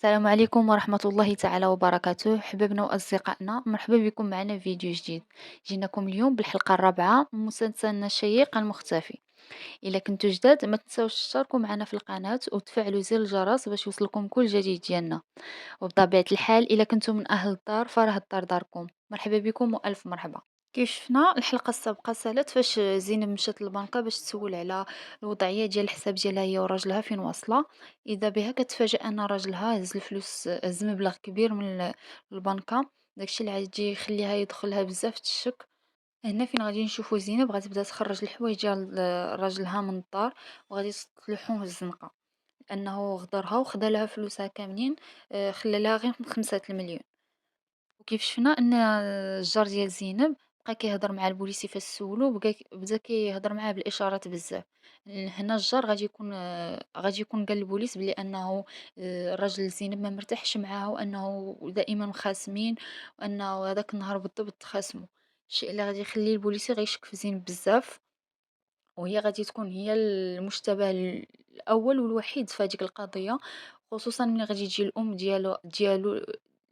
السلام عليكم ورحمة الله تعالى وبركاته، حبابنا وأصدقائنا، مرحبا بكم معنا في فيديو جديد. جيناكم اليوم بالحلقة الرابعة من مسلسلنا الشيق المختفي. إلا كنتو جداد ما تنساوش تشتركوا معنا في القناة وتفعلوا زر الجرس باش يوصلكم كل جديد ديالنا. وبطبيعة الحال إلا كنتو من أهل الدار فراه الدار داركم. مرحبا بكم وألف مرحبا. كيف شفنا الحلقة السابقة سالت فاش زينب مشات للبنكة باش تسول على الوضعية ديال الحساب ديالها هي وراجلها فين واصلة. إذا بها كتفاجأ أن راجلها هز الفلوس، هز مبلغ كبير من البنكة. داكشي اللي غادي يخليها يدخلها بزاف الشك. هنا فين غادي نشوفو زينب غتبدا تخرج الحوايج ديال راجلها من الدار، وغادي تلوحوه الزنقة لأنه غدرها وخدا لها فلوسها كاملين. خلى لها غير 5 المليون. وكيف شفنا أن الجار ديال زينب بقى كيهضر مع البوليسي فاش سولو، بدا كيهضر معاه بالإشارات بزاف. هنا الجار غادي يكون قال للبوليس بلي أنه الراجل زينب ما مرتاحش معاها وأنه دائما مخاصمين، وأنه هذاك النهار بالضبط تخاصموا. الشيء اللي غادي يخلي البوليسي غيشك في زينب بزاف، وهي غادي تكون هي المشتبه الأول والوحيد في هذيك القضية. خصوصا ملي غادي تجي الأم ديالو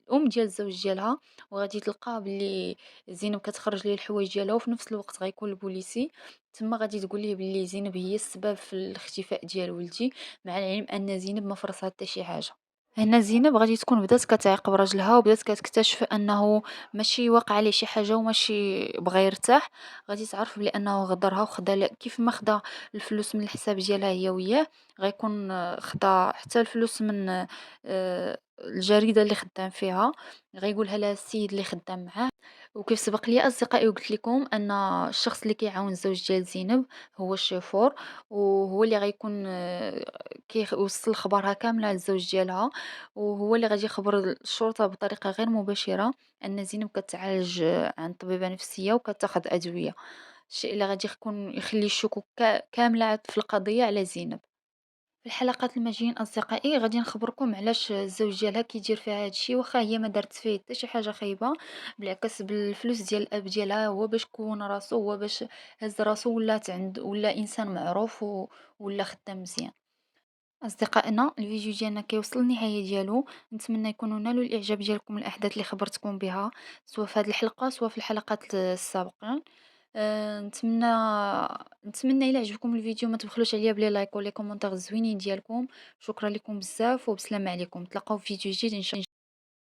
الأم ديال الزوج ديالها، وغادي تلقى بلي زينب كتخرج ليه الحوايج ديالها، وفي نفس الوقت غيكون البوليسي تما غادي تقول ليه بلي زينب هي السبب في الاختفاء ديال ولدي، مع العلم أن زينب ما فرصها حتى شي حاجة. هنا زينب غادي تكون بدات كتعاقب راجلها وبدات كتكتشف انه ماشي واقع عليه شي حاجه وماشي بغى يرتاح. غادي تعرف بلي انه غدرها كيف ما خدا الفلوس من الحساب ديالها هي وياه، غيكون خدا حتى الفلوس من الجريده اللي خدام فيها. غيقولها لها السيد اللي خدام معاه. وكيف سبق لي أصدقائي وقلت لكم أن الشخص اللي كيعاون الزوج ديال زينب هو الشيفور، وهو اللي غيكون كيوصل خبرها كاملة للزوج ديالها، وهو اللي غادي يخبر الشرطة بطريقة غير مباشرة أن زينب كتعالج عند طبيبة نفسية وكتاخذ أدوية. الشيء اللي غادي يخلي الشكوك كاملة في القضية على زينب. في الحلقات المجايين أصدقائي غادي نخبركم علاش الزوج ديالها كيدير فيها هادشي واخا هي ما دارت فيه حتى شي حاجة خايبة. بالعكس بالفلوس ديال الأب ديالها هو باش كون راسو، هو باش هز راسو ولا إنسان معروف ولا خدام مزيان. أصدقائنا الفيديو ديالنا كيوصل للنهاية ديالو، نتمنى يكونوا نالوا الإعجاب ديالكم الأحداث اللي خبرتكم بها سواء في هذه الحلقة سواء في الحلقات السابقة. نتمنى إلا عجبكم الفيديو ما تبخلوش عليا بلي لايك ولي كومونتير زوينين ديالكم. شكرا لكم بزاف وبسلامة عليكم، نتلاقاو في فيديو جديد إن شاء